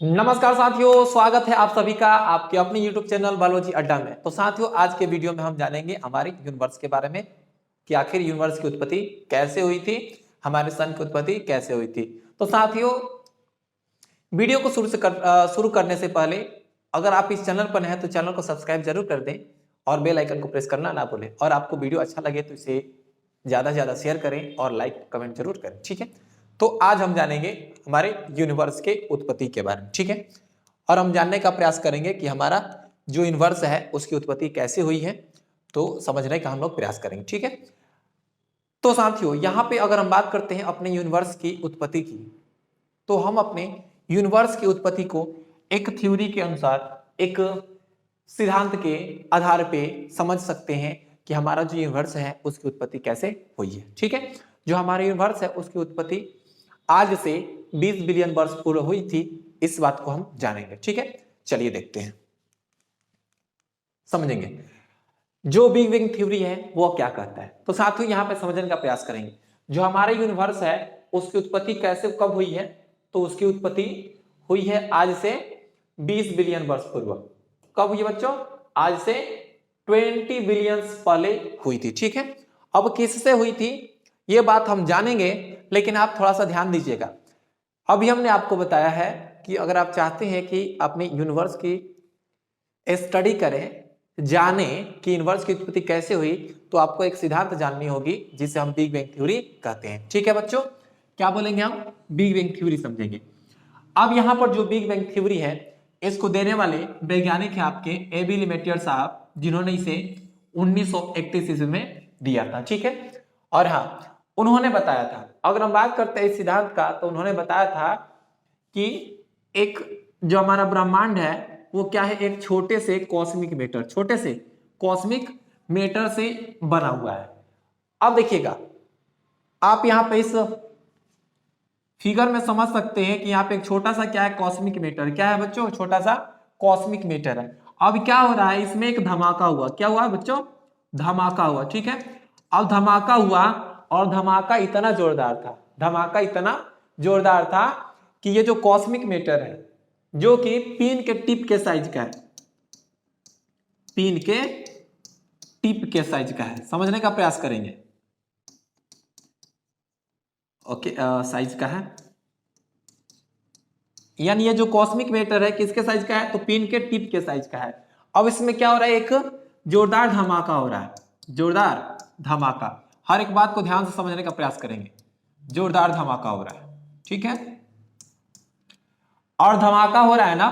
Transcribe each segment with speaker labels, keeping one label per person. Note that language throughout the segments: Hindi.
Speaker 1: नमस्कार साथियों, स्वागत है आप सभी का आपके अपने YouTube चैनल बायोलॉजी अड्डा में। तो साथियों, आज के वीडियो में हम जानेंगे हमारे यूनिवर्स के बारे में कि आखिर यूनिवर्स की उत्पत्ति कैसे हुई थी, हमारे सन की उत्पत्ति कैसे हुई थी। तो साथियों, वीडियो को शुरू करने से पहले अगर आप इस चैनल पर हैं तो चैनल को सब्सक्राइब जरूर कर दें और बेल आइकन को प्रेस करना ना भूलें। और आपको वीडियो अच्छा लगे तो इसे ज्यादा से ज्यादा शेयर करें और लाइक कमेंट जरूर करें, ठीक है। तो आज हम जानेंगे हमारे यूनिवर्स के उत्पत्ति के बारे में, ठीक है। और हम जानने का प्रयास करेंगे कि हमारा जो यूनिवर्स है उसकी उत्पत्ति कैसे हुई है, तो समझने का हम लोग प्रयास करेंगे, ठीक है। तो साथियों, यहां पे अगर हम बात करते हैं अपने यूनिवर्स की उत्पत्ति की, तो हम अपने यूनिवर्स की उत्पत्ति को एक थ्योरी के अनुसार, एक सिद्धांत के आधार पे समझ सकते हैं कि हमारा जो यूनिवर्स है उसकी उत्पत्ति कैसे हुई है, ठीक है। जो हमारा यूनिवर्स है उसकी उत्पत्ति आज से 20 बिलियन वर्ष पूर्व हुई थी, इस बात को हम जानेंगे, ठीक है। चलिए देखते हैं, समझेंगे जो बिग बैंग थ्योरी है वो क्या कहता है। तो साथियों, यहां पे समझने का प्रयास करेंगे जो हमारा यूनिवर्स है उसकी उत्पत्ति कैसे कब हुई है। तो उसकी उत्पत्ति हुई है आज से 20 बिलियन वर्ष पूर्व। कब हुई बच्चों? आज से 20 बिलियन पहले हुई थी, ठीक है। अब किससे हुई थी ये बात हम जानेंगे, लेकिन आप थोड़ा सा ध्यान दीजिएगा। अभी हमने आपको बताया है कि अगर आप चाहते हैं कि अपने यूनिवर्स की स्टडी करें, जाने कि यूनिवर्स की उत्पत्ति कैसे हुई, तो आपको एक सिद्धांत जाननी होगी जिसे हम बिग बैंग थ्योरी कहते हैं, ठीक है बच्चों। क्या बोलेंगे हम? बिग बैंग थ्योरी समझेंगे। अब यहां पर जो बिग बैंग थ्योरी है इसको देने वाले वैज्ञानिक है आपके एबी लिमेटियर साहब, जिन्होंने इसे 1931 ईस्वी में दिया था, ठीक है। और हाँ, उन्होंने बताया था, अगर हम बात करते हैं इस सिद्धांत का, तो उन्होंने बताया था कि एक जो हमारा ब्रह्मांड है वो क्या है, एक छोटे से कॉस्मिक मैटर, छोटे से कॉस्मिक मैटर से बना हुआ है। अब देखिएगा, आप यहां पे इस फिगर में समझ सकते हैं कि यहाँ पे एक छोटा सा क्या है, कॉस्मिक मैटर। क्या है बच्चों? छोटा सा कॉस्मिक मैटर है। अब क्या हो रहा है, इसमें एक धमाका हुआ। क्या हुआ बच्चों? धमाका हुआ, ठीक है। अब धमाका हुआ और धमाका इतना जोरदार था, धमाका इतना जोरदार था कि ये जो कॉस्मिक मैटर है, जो कि पिन के टिप के साइज का है, पिन के टिप के साइज का है, समझने का प्रयास करेंगे। ओके, साइज का है, यानी ये जो कॉस्मिक मैटर है किसके साइज का है? तो पिन के टिप के साइज का है। अब इसमें क्या हो रहा है, एक जोरदार धमाका हो रहा है, जोरदार धमाका। हर एक बात को ध्यान से समझने का प्रयास करेंगे। जोरदार धमाका हो रहा है, ठीक है। और धमाका हो रहा है ना,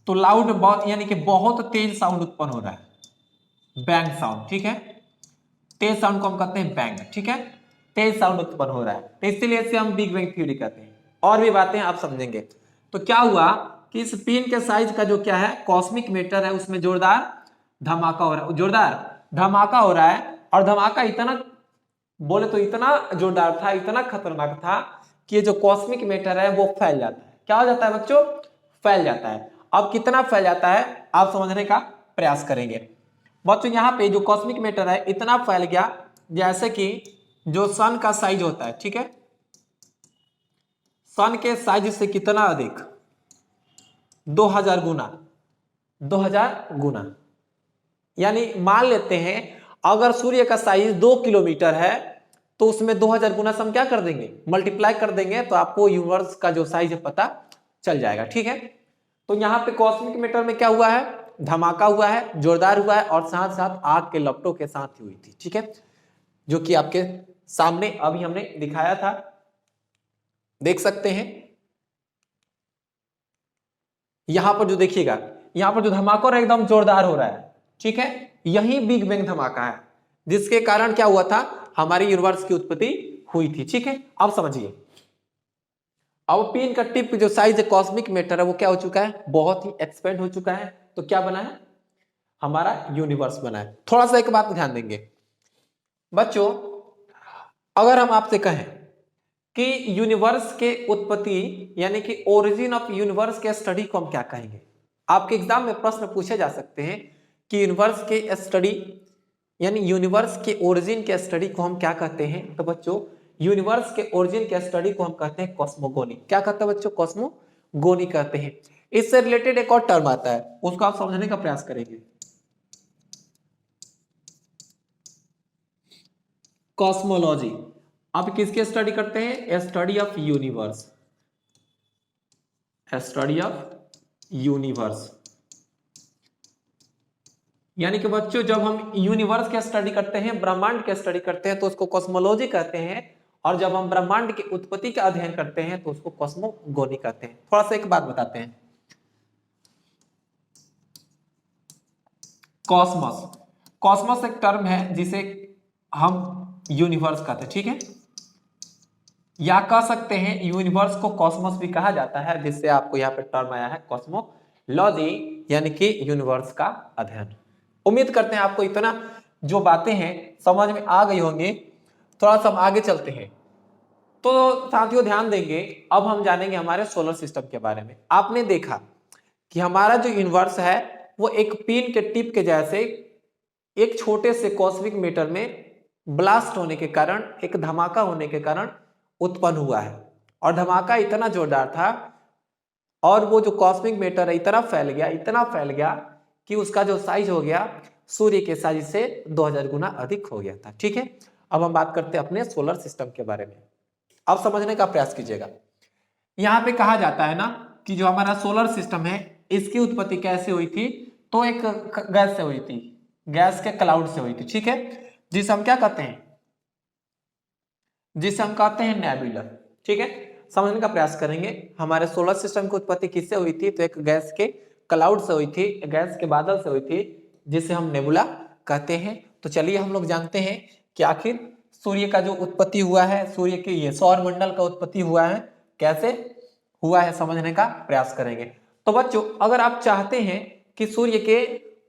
Speaker 1: तो लाउड, यानी कि बहुत तेज साउंड उत्पन्न हो रहा है, बैंग साउंड, ठीक है। तेज साउंड को हम कहते हैं बैंग, ठीक है। तेज साउंड उत्पन्न हो रहा है, तो इसीलिए इसे हम बिग बैंग थ्योरी कहते हैं। और भी बातें आप समझेंगे। तो क्या हुआ कि इस पिन के साइज का जो क्या है, कॉस्मिक मैटर है, उसमें जोरदार धमाका हो रहा है, जोरदार धमाका हो रहा है। और धमाका इतना, बोले तो इतना जोरदार था, इतना खतरनाक था कि ये जो कॉस्मिक मैटर है वो फैल जाता है। क्या हो जाता है बच्चों? फैल जाता है। अब कितना फैल जाता है आप समझने का प्रयास करेंगे बच्चों। यहाँ पे जो कॉस्मिक मैटर है इतना फैल गया, जैसे कि जो सन का साइज होता है, ठीक है, सन के साइज से कितना अधिक, 2000 गुना, 2000 गुना। यानी मान लेते हैं अगर सूर्य का साइज 2 किलोमीटर है तो उसमें 2000 गुना से हम क्या कर देंगे, मल्टीप्लाई कर देंगे, तो आपको यूनिवर्स का जो साइज है पता चल जाएगा, ठीक है। तो यहाँ पे कॉस्मिक मैटर में क्या हुआ है, धमाका हुआ है, जोरदार हुआ है, और साथ साथ आग के लपटों के साथ हुई थी, ठीक है, जो कि आपके सामने अभी हमने दिखाया था, देख सकते हैं। यहां पर जो देखिएगा, यहां पर जो धमाका हो रहा है एकदम जोरदार हो रहा है, ठीक है। यही बिग बैंग धमाका है जिसके कारण क्या हुआ था, हमारी यूनिवर्स की उत्पत्ति हुई थी, ठीक है। अब समझिए, अब पिन का टिप जो साइज है कॉस्मिक मैटर है वो क्या हो चुका है, बहुत ही एक्सपेंड हो चुका है। तो क्या बना है, हमारा यूनिवर्स बना है। थोड़ा सा एक बात ध्यान देंगे बच्चों, अगर हम आपसे कहें कि यूनिवर्स के उत्पत्ति यानी कि ओरिजिन ऑफ यूनिवर्स के स्टडी को हम क्या कहेंगे। आपके एग्जाम में प्रश्न पूछे जा सकते हैं कि यूनिवर्स के स्टडी यानी यूनिवर्स के ओरिजिन के स्टडी को हम क्या कहते हैं। तो बच्चों, यूनिवर्स के ओरिजिन के स्टडी को हम कहते हैं कॉस्मोगोनी। क्या कहते हैं बच्चों? कॉस्मोगोनी। गोनी कहते हैं। इससे रिलेटेड एक और टर्म आता है, उसको आप समझने का प्रयास करेंगे, कॉस्मोलॉजी। आप किसके स्टडी करते हैं? Study of universe, study of universe. यानी कि बच्चों जब हम यूनिवर्स के स्टडी करते हैं, ब्रह्मांड के स्टडी करते हैं, तो उसको कॉस्मोलॉजी कहते हैं, और जब हम ब्रह्मांड की उत्पत्ति का अध्ययन करते हैं तो उसको कॉस्मोगोनी कहते हैं। थोड़ा सा एक बात बताते हैं, कॉस्मोस, कॉस्मोस एक टर्म है जिसे हम यूनिवर्स कहते हैं, ठीक है, या कह सकते हैं यूनिवर्स को कॉस्मोस भी कहा जाता है, जिससे आपको यहाँ पे टर्म आया है कॉस्मोलॉजी, यानी कि यूनिवर्स का अध्ययन। उम्मीद करते हैं आपको इतना जो बातें हैं समझ में आ गई होंगी। थोड़ा सा आगे चलते हैं, तो साथियों ध्यान देंगे, अब हम जानेंगे हमारे सोलर सिस्टम के बारे में। आपने देखा कि हमारा जो यूनिवर्स है वो एक पिन के टिप के जैसे एक छोटे से कॉस्मिक मीटर में ब्लास्ट होने के कारण, एक धमाका होने के कारण उत्पन्न हुआ है, और धमाका इतना जोरदार था और वो जो कॉस्मिक मीटर है इतना फैल गया कि उसका जो साइज हो गया सूर्य के साइज से 2000 गुना अधिक हो गया था। ठीक है, अब हम बात करते हैं अपने सोलर सिस्टम के बारे में। अब समझने का प्रयास कीजिएगा। यहां पे कहा जाता है ना कि जो हमारा सोलर सिस्टम है इसकी उत्पत्ति कैसे हुई थी, तो एक गैस से हुई थी, गैस के क्लाउड से हुई थी। ठीक है, जिसे हम क्या कहते हैं, जिसे हम कहते हैं नेबुला। ठीक है, समझने का प्रयास करेंगे हमारे सोलर सिस्टम की उत्पत्ति किससे हुई थी, तो एक गैस के क्लाउड से हुई थी, गैस के बादल से हुई थी, जिसे हम नेबुला कहते हैं। तो चलिए हम लोग जानते हैं कि आखिर सूर्य का जो उत्पत्ति हुआ है, सूर्य के ये सौर मंडल का उत्पत्ति हुआ है, कैसे हुआ है समझने का प्रयास करेंगे। तो बच्चों अगर आप चाहते हैं कि सूर्य के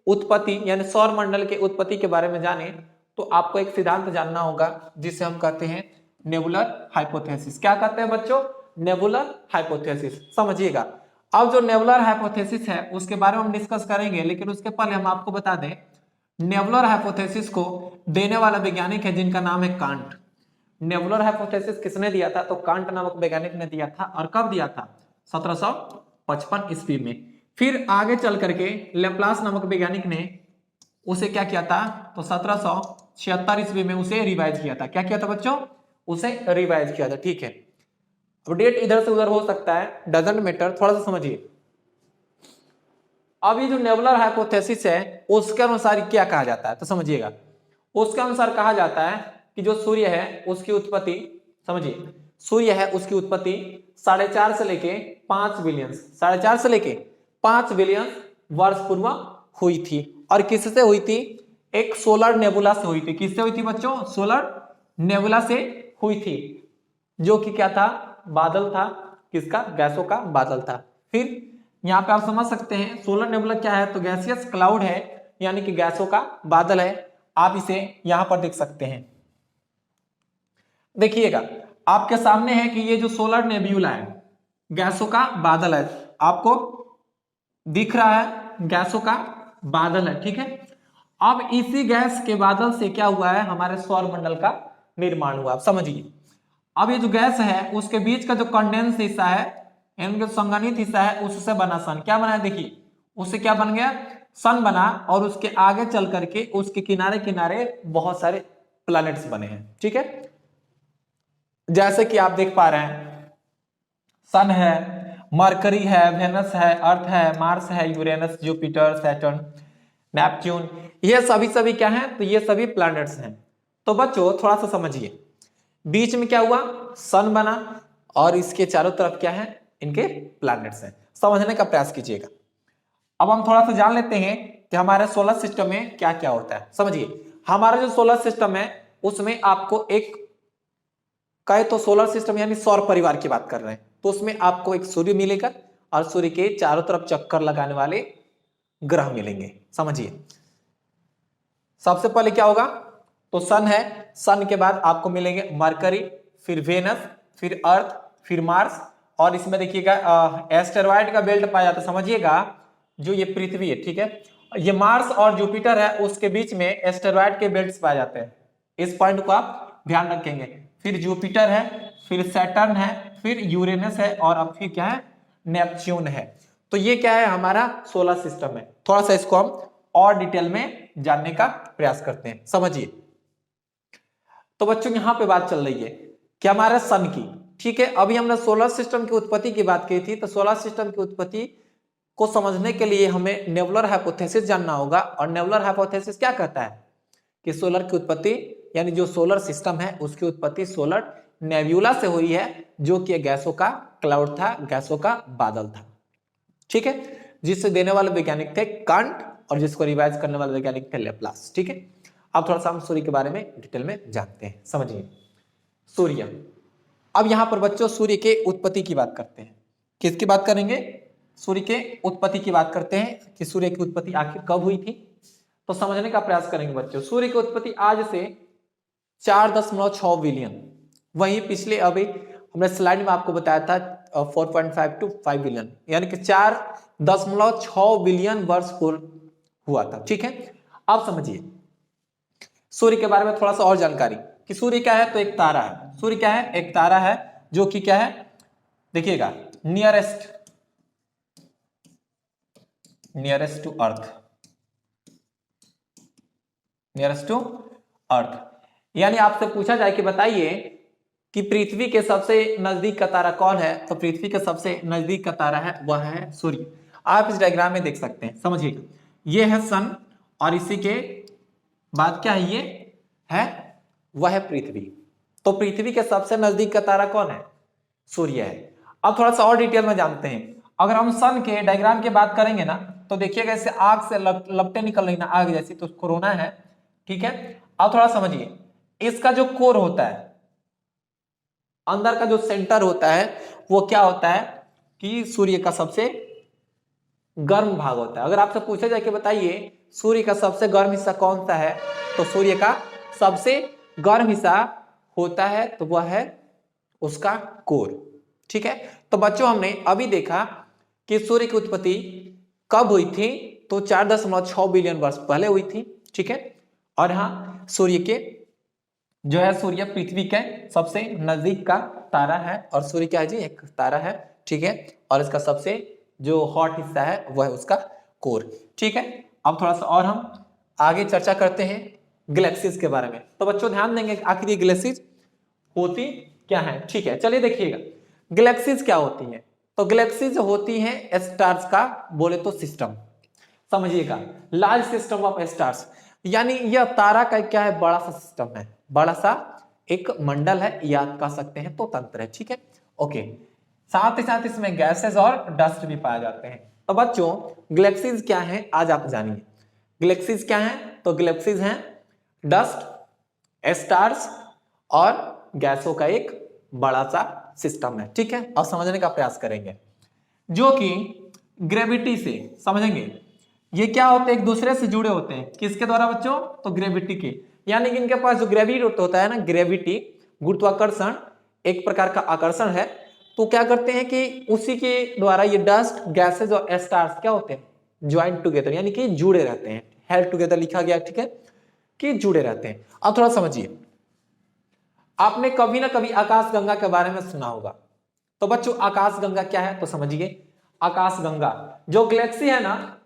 Speaker 1: उत्पत्ति यानी सौर मंडल के उत्पत्ति के बारे में जाने, तो आपको एक सिद्धांत जानना होगा जिसे हम कहते हैं नेबुलर हाइपोथेसिस। क्या कहते हैं बच्चों? Nebular hypothesis. समझिएगा, अब जो नेबुलर हाइपोथेसिस है उसके बारे में हम डिस्कस करेंगे, लेकिन उसके पहले हम आपको बता दें नेबुलर हाइपोथेसिस को देने वाला वैज्ञानिक है जिनका नाम है कांट। नेबुलर हाइपोथेसिस किसने दिया था, तो कांट नामक वैज्ञानिक ने दिया था, और कब दिया था? 1755 ईस्वी में। फिर आगे चल करके लेप्लास नामक वैज्ञानिक ने उसे क्या किया था, तो 1776 ईस्वी में उसे रिवाइज किया था। क्या किया था बच्चों? उसे रिवाइज किया था। ठीक है, अब डेट इधर से उधर हो सकता है, डजंट मैटर, थोड़ा सा समझिए। अब ये जो नेबुलर हाइपोथेसिस है उसके अनुसार क्या कहा जाता है, तो समझिएगा, उसके अनुसार कहा जाता है कि जो सूर्य है उसकी उत्पत्ति, समझिए, सूर्य है उसकी उत्पत्ति 4.5 से लेके 5 बिलियन, 4.5 से लेके 5 बिलियन वर्ष पूर्व हुई थी। और किससे हुई थी? एक सोलर नेबुला से हुई थी। किससे हुई थी बच्चों? सोलर नेबुला से हुई थी, जो कि क्या था? बादल था। किसका? गैसों का बादल था। फिर यहां पे आप समझ सकते हैं सोलर नेबुला क्या है, तो गैसियस क्लाउड है, यानी कि गैसों का बादल है। आप इसे यहां पर देख सकते हैं, देखिएगा आपके सामने है कि ये जो सोलर नेबुला है गैसों का बादल है, आपको दिख रहा है, गैसों का बादल है। ठीक है, अब इसी गैस के बादल से क्या हुआ है, हमारे सौर मंडल का निर्माण हुआ। आप समझिए, अब ये जो गैस है उसके बीच का जो कंडेंस हिस्सा है, यानी जो संघनित हिस्सा है, उससे बना सन। क्या बना है? देखिए, उससे क्या बन गया? सन बना, और उसके आगे चल करके उसके किनारे किनारे बहुत सारे प्लैनेट्स बने हैं। ठीक है, जैसे कि आप देख पा रहे हैं, सन है, मरकरी है, वेनस है, अर्थ है, मार्स है, यूरेनस, जुपिटर, सैटर्न, नेपच्यून, ये सभी क्या हैं? तो ये सभी प्लैनेट्स हैं। तो बच्चों थोड़ा सा समझिए, बीच में क्या हुआ? सन बना, और इसके चारों तरफ क्या है? इनके प्लैनेट्स हैं। समझने का प्रयास कीजिएगा। अब हम थोड़ा सा जान लेते हैं कि हमारे सोलर सिस्टम में क्या क्या होता है। समझिए, हमारा जो सोलर सिस्टम है उसमें आपको एक कहे तो सोलर सिस्टम यानी सौर परिवार की बात कर रहे हैं, तो उसमें आपको एक सूर्य मिलेगा और सूर्य के चारों तरफ चक्कर लगाने वाले ग्रह मिलेंगे। समझिए, सबसे पहले क्या होगा, तो सन है, सन के बाद आपको मिलेंगे मरकरी, फिर वेनस, फिर अर्थ, फिर मार्स, और इसमें देखिएगा एस्टेरॉयड का बेल्ट पाया जाता है। समझिएगा, जो ये पृथ्वी है, ठीक है, ये मार्स और जुपिटर है, उसके बीच में एस्टेरॉयड के बेल्ट्स पाए जाते हैं। इस पॉइंट को आप ध्यान रखेंगे। फिर जुपिटर है, फिर सैटर्न है, फिर यूरेनस है, और अब फिर क्या है? नेपच्यून है। तो ये क्या है, हमारा सोलर सिस्टम है। थोड़ा सा इसको हम और डिटेल में जानने का प्रयास करते हैं, समझिए। तो बच्चों यहां पे बात चल रही है कि हमारे सन की, ठीक है। अभी हमने सोलर सिस्टम की उत्पत्ति की बात की थी। तो सोलर सिस्टम की उत्पत्ति को समझने के लिए हमें नेबुलर हाइपोथेसिस जानना होगा। और नेबुलर हाइपोथेसिस क्या कहता है कि सोलर की उत्पत्ति, यानी जो सोलर सिस्टम है उसकी उत्पत्ति सोलर नेब्यूला से हुई है, जो कि गैसों का क्लाउड था, गैसों का बादल था, ठीक है। जिससे देने वाले वैज्ञानिक थे कांट और जिसको रिवाइज करने वाले वैज्ञानिक थे लेप्लास, ठीक है। अब थोड़ा सा हम सूर्य के बारे में डिटेल में जानते हैं, समझिए। सूर्य, अब यहां पर बच्चों सूर्य के उत्पत्ति की बात करते हैं। किसकी बात करेंगे, सूर्य के उत्पत्ति की बात करते हैं कि सूर्य की उत्पत्ति आखिर कब हुई थी। तो समझने का प्रयास करेंगे बच्चों। सूर्य की उत्पत्ति आज से 4.6 बिलियन, वहीं पिछले अभी हमने स्लाइड में आपको बताया था 4.5 to 5 बिलियन, यानी कि 4.6 बिलियन वर्ष पूर्व हुआ था, ठीक है। अब समझिए सूर्य के बारे में थोड़ा सा और जानकारी कि सूर्य क्या है। तो एक तारा है। सूर्य क्या है, एक तारा है जो कि क्या है, देखिएगा, nearest to earth, nearest to earth. यानी आपसे पूछा जाए कि बताइए कि पृथ्वी के सबसे नजदीक का तारा कौन है, तो पृथ्वी के सबसे नजदीक का तारा है वह है सूर्य। आप इस डायग्राम में देख सकते हैं, समझिएगा। ये है सन और इसी के बाद क्या है, ये है वह है पृथ्वी। तो पृथ्वी के सबसे नजदीक का तारा कौन है, सूर्य है। अब थोड़ा सा और डिटेल में जानते हैं। अगर हम सन के डायग्राम की बात करेंगे ना, तो देखिएगा इससे आग से लपटें निकल रही ना, आग जैसी, तो कोरोना है, ठीक है। अब थोड़ा समझिए, इसका जो कोर होता है, अंदर का जो सेंटर होता है, वो क्या होता है कि सूर्य का सबसे गर्म भाग होता है। अगर आपसे पूछा जाए कि बताइए सूर्य का सबसे गर्म हिस्सा कौन सा है, तो सूर्य का सबसे गर्म हिस्सा होता है तो वह है उसका कोर, ठीक है। तो बच्चों हमने अभी देखा कि सूर्य की उत्पत्ति कब हुई थी, तो 4.6 बिलियन वर्ष पहले हुई थी, ठीक है। और हाँ, सूर्य के जो है, सूर्य पृथ्वी के सबसे नजदीक का तारा है। और सूर्य क्या है जी, एक तारा है, ठीक है। और इसका सबसे जो हॉट हिस्सा है वह है उसका कोर, ठीक है। अब थोड़ा सा और हम आगे चर्चा करते हैं गैलेक्सीज के बारे में। तो बच्चों ध्यान देंगे आखिर ये गैलेक्सीज होती क्या है, ठीक है। चलिए देखिएगा गैलेक्सीज क्या होती है। तो गैलेक्सीज होती है स्टार्स का बोले तो सिस्टम, समझिएगा, लार्ज सिस्टम ऑफ स्टार्स। यानी यह तारा का क्या है, बड़ा सा सिस्टम है, बड़ा सा एक मंडल है, या कह सकते हैं तो तंत्र है, ठीक है, ओके। साथ ही साथ इसमें गैसेस और डस्ट भी पाए जाते हैं। तो बच्चों गैलेक्सीज क्या है, आज आप जानिए गैलेक्सीज क्या है। तो गैलेक्सीज हैं डस्ट, स्टार्स और गैसों का एक बड़ा सा सिस्टम है, ठीक है। अब समझने का प्रयास करेंगे, जो कि ग्रेविटी से समझेंगे। ये क्या होते हैं, एक दूसरे से जुड़े होते हैं, किसके द्वारा बच्चों, तो ग्रेविटी के। यानी कि इनके पास जो ग्रेविटी होता है ना, ग्रेविटी गुरुत्वाकर्षण एक प्रकार का आकर्षण है। तो क्या करते हैं कि उसी के द्वारा ये डस्ट, गैसेज और स्टार्स क्या होते हैं, ज्वाइंट टुगेदर, यानी कि जुड़े रहते हैं। हेल्ड टुगेदर लिखा गया, ठीक है, कि जुड़े रहते हैं। अब थोड़ा समझिए, आपने कभी ना कभी आकाशगंगा के बारे में सुना होगा। तो बच्चों आकाशगंगा क्या है, तो समझिए आकाशगंगा जो गैलेक्सी है ना,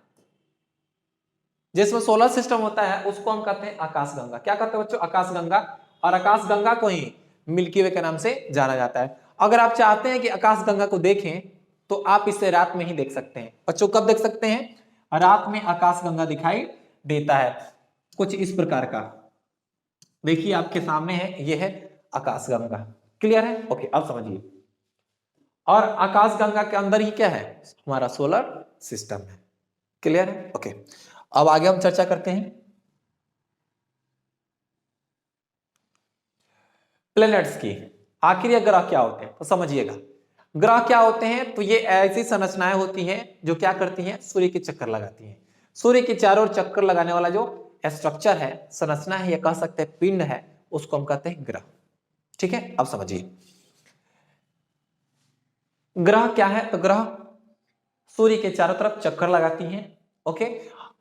Speaker 1: जिसमें सोलर सिस्टम होता है, उसको हम कहते हैं आकाशगंगा। क्या कहते हैं बच्चों, आकाशगंगा। और आकाशगंगा को ही मिल्की वे के नाम से जाना जाता है। अगर आप चाहते हैं कि आकाशगंगा को देखें, तो आप इसे रात में ही देख सकते हैं। बच्चों कब देख सकते हैं, रात में आकाशगंगा दिखाई देता है कुछ इस प्रकार का। देखिए आपके सामने है, यह है आकाशगंगा, क्लियर है, ओके। अब समझिए, और आकाशगंगा के अंदर ही क्या है, हमारा सोलर सिस्टम है, क्लियर है, ओके। अब आगे हम चर्चा करते हैं प्लैनेट्स की। आखिर ये ग्रह क्या होते हैं, तो समझिएगा ग्रह क्या होते हैं। तो ये ऐसी संरचनाएं होती हैं जो क्या करती हैं, सूर्य के चक्कर लगाती हैं। सूर्य के चारों ओर चक्कर लगाने वाला जो स्ट्रक्चर है, संरचना है, या कह सकते हैं पिंड है, उसको हम कहते हैं ग्रह, ठीक है। अब समझिए ग्रह क्या है, तो ग्रह सूर्य के चारों तरफ चक्कर लगाती हैं, ओके।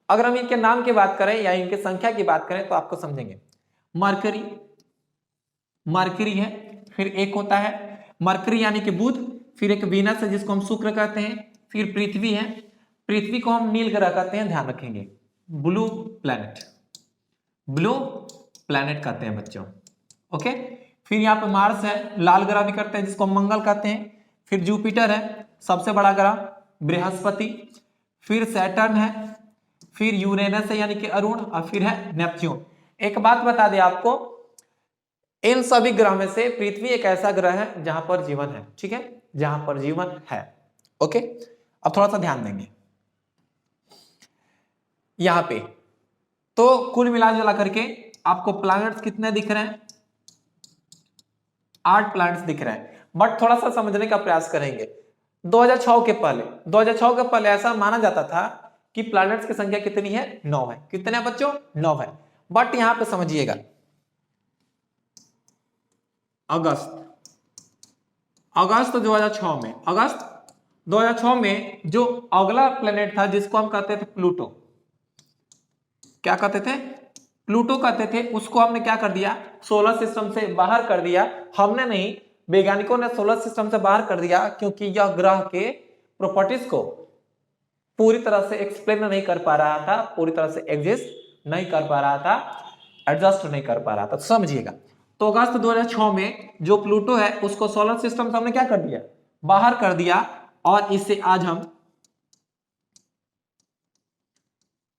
Speaker 1: अगर हम इनके नाम की बात करें या इनकी संख्या की बात करें, तो आपको समझेंगे। मरकरी है, फिर एक होता है मरकरी यानी कि बुध, फिर एक वीनस है जिसको हम शुक्र कहते हैं, फिर पृथ्वी है, पृथ्वी को हम नील ग्रह कहते हैं, ध्यान रखेंगे, ब्लू प्लैनेट, ब्लू प्लैनेट कहते हैं बच्चों। ओके, फिर यहाँ पे मार्स है, लाल ग्रह भी करते हैं जिसको हम मंगल कहते हैं, फिर जुपिटर है सबसे बड़ा ग्रह, बृहस्पति, फिर सैटर्न है, फिर यूरेनस है यानी कि अरुण, और फिर है नेपच्यून। एक बात बता दें आपको, इन सभी ग्रह में से पृथ्वी एक ऐसा ग्रह है जहां पर जीवन है, ठीक है, जहां पर जीवन है। ओके, अब थोड़ा सा ध्यान देंगे यहां पे। तो कुल मिला जुला करके आपको प्लैनेट्स कितने दिख रहे हैं? 8 प्लैनेट्स दिख रहे हैं, बट थोड़ा सा समझने का प्रयास करेंगे। 2006 के पहले ऐसा माना जाता था कि प्लैनेट्स की संख्या कितनी है? 9 है। कितने बच्चों? 9 है। बट यहां पे समझिएगा, अगस्त 2006 में जो अगला प्लेनेट था जिसको हम कहते थे प्लूटो, क्या कहते थे? प्लूटो कहते थे, उसको हमने क्या कर दिया? सोलर सिस्टम से बाहर कर दिया। हमने नहीं, वैज्ञानिकों ने सोलर सिस्टम से बाहर कर दिया, क्योंकि यह ग्रह के प्रॉपर्टीज को पूरी तरह से एक्सप्लेन नहीं कर पा रहा था, पूरी तरह से एग्जिस्ट नहीं कर पा रहा था, एडजस्ट नहीं कर पा रहा था। तो समझिएगा, तो अगस्त 2006 में जो प्लूटो है उसको सोलर सिस्टम से हमने क्या कर दिया? बाहर कर दिया, और इससे आज हम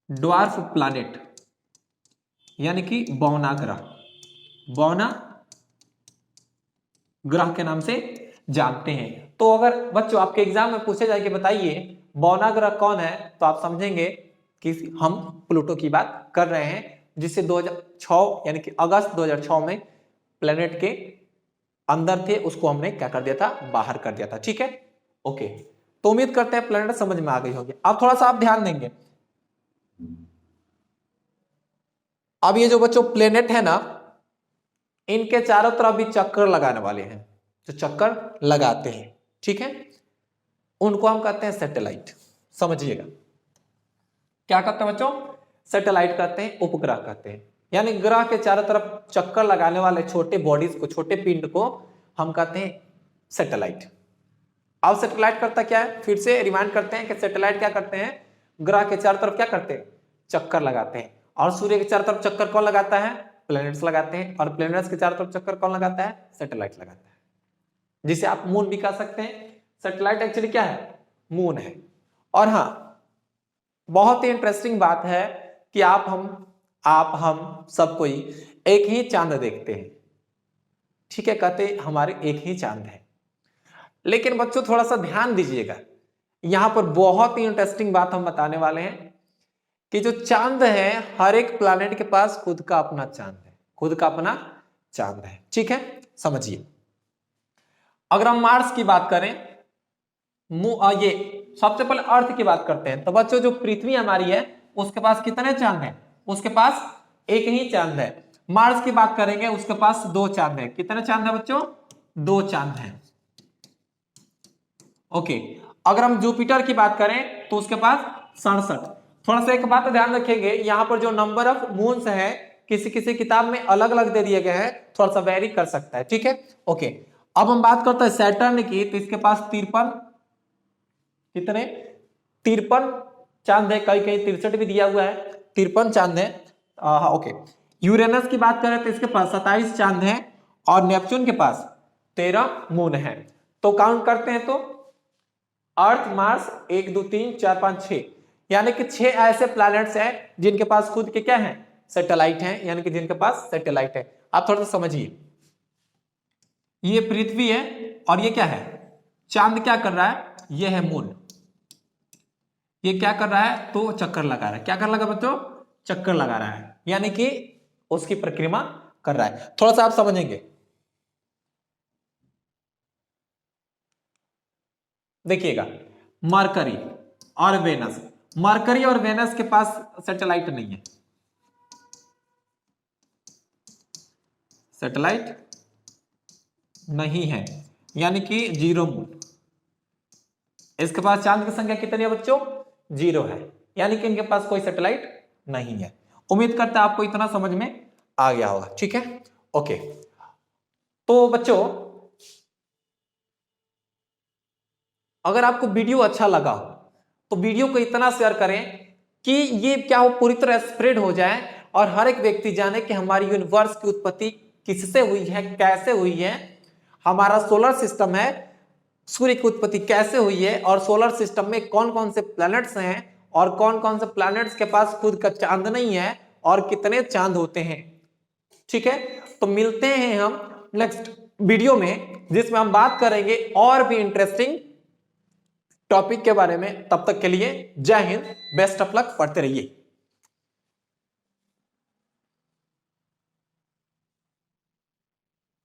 Speaker 1: ड्वार्फ प्लैनेट यानी कि बौना ग्रह के नाम से जानते हैं। तो अगर बच्चों आपके एग्जाम में पूछे जाए कि बताइए बौना ग्रह कौन है, तो आप समझेंगे कि हम प्लूटो की बात कर रहे हैं, जिसे 2006 यानी कि अगस्त 2006 में प्लेनेट के अंदर थे, उसको हमने क्या कर दिया था? बाहर कर दिया था। ठीक है, ओके। तो उम्मीद करते हैं प्लेनेट समझ में आ गई होगी। अब थोड़ा सा आप ध्यान देंगे, अब ये जो बच्चों प्लेनेट है ना, इनके चारों तरफ भी चक्कर लगाने वाले हैं, जो चक्कर लगाते हैं, ठीक है, उनको हम कहते हैं सैटेलाइट। समझिएगा, क्या कहते हैं बच्चों? सैटेलाइट कहते हैं, उपग्रह कहते हैं। यानी ग्रह के चारों तरफ चक्कर लगाने वाले छोटे बॉडीज को, छोटे पिंड को हम कहते हैं सैटेलाइट। अब सैटेलाइट करता क्या है? फिर से रिमाइंड करते हैं कि सैटेलाइट क्या करते हैं? ग्रह के चारों तरफ क्या करते हैं? चक्कर लगाते हैं। और सूर्य के चारों तरफ चक्कर कौन लगाता है? प्लैनेट्स लगाते हैं। और प्लैनेट्स के चारों तरफ चक्कर कौन लगाता है? सैटेलाइट लगाता है, जिसे आप मून भी कह सकते हैं। सैटेलाइट एक्चुअली क्या है? मून है। और हाँ, बहुत ही इंटरेस्टिंग बात है कि आप हम सब कोई एक ही चांद देखते हैं, ठीक है, कहते हमारे एक ही चांद है। लेकिन बच्चों थोड़ा सा ध्यान दीजिएगा, यहां पर बहुत ही इंटरेस्टिंग बात हम बताने वाले हैं कि जो चांद है, हर एक प्लैनेट के पास खुद का अपना चांद है, खुद का अपना चांद है, ठीक है। समझिए, अगर हम मार्स की बात करें, ये सबसे पहले अर्थ की बात करते हैं, तो बच्चों जो पृथ्वी हमारी है उसके पास कितने चांद हैं? उसके पास एक ही चांद है। मार्स की बात करेंगे, उसके पास 2 चांद है। कितने चांद है बच्चों? 2 चांद हैं। ओके, अगर हम जुपिटर की बात करें तो उसके पास 67। थोड़ा सा एक बात ध्यान रखेंगे, यहां पर जो नंबर ऑफ मून्स है किसी किसी किताब में अलग अलग दे दिए गए हैं, थोड़ा सा वेरी कर सकता है, ठीक है, ओके। अब हम बात करते हैं सैटर्न की, तो इसके पास 53, कितने? 53 चांद है, कहीं कहीं 63 भी दिया हुआ है, 53 चांद है। ओके, यूरेनस की बात करें तो इसके पास 27 चांद है, और नेपच्यून के पास 13 मून है। तो काउंट करते हैं, तो अर्थ, मार्स 1 2 3 4 5 6, यानी कि 6 ऐसे प्लैनेट्स हैं जिनके पास खुद के क्या हैं? सैटेलाइट हैं, यानी कि जिनके पास सैटेलाइट है। आप थोड़ा सा समझिए, ये पृथ्वी है और ये क्या है? चांद। क्या कर रहा है? ये है मून। ये क्या कर रहा है? तो चक्कर लगा रहा है। क्या कर लगा बच्चों? चक्कर लगा रहा है, यानी कि उसकी परिक्रमा कर रहा है। थोड़ा सा आप समझेंगे, देखिएगा, मरकरी और वेनस, मरकरी और वेनस के पास सैटेलाइट नहीं है, सैटेलाइट नहीं है, यानी कि 0 मून। इसके पास चांद की संख्या कितनी है बच्चों? 0 है, यानी कि इनके पास कोई सैटेलाइट नहीं है। उम्मीद करता है आपको इतना समझ में आ गया होगा, ठीक है, ओके। तो बच्चों अगर आपको वीडियो अच्छा लगा हो तो वीडियो को इतना शेयर करें कि ये क्या हो, पूरी तरह स्प्रेड हो जाए और हर एक व्यक्ति जाने कि हमारी यूनिवर्स की उत्पत्ति किससे हुई है, कैसे हुई है, हमारा सोलर सिस्टम है, सूर्य की उत्पत्ति कैसे हुई है, और सोलर सिस्टम में कौन कौन से प्लैनेट्स हैं और कौन कौन से प्लैनेट्स के पास खुद का चांद नहीं है और कितने चांद होते हैं। ठीक है, तो मिलते हैं हम नेक्स्ट वीडियो में जिसमें हम बात करेंगे और भी इंटरेस्टिंग टॉपिक के बारे में। तब तक के लिए जय हिंद, बेस्ट ऑफ लक, पढ़ते रहिए।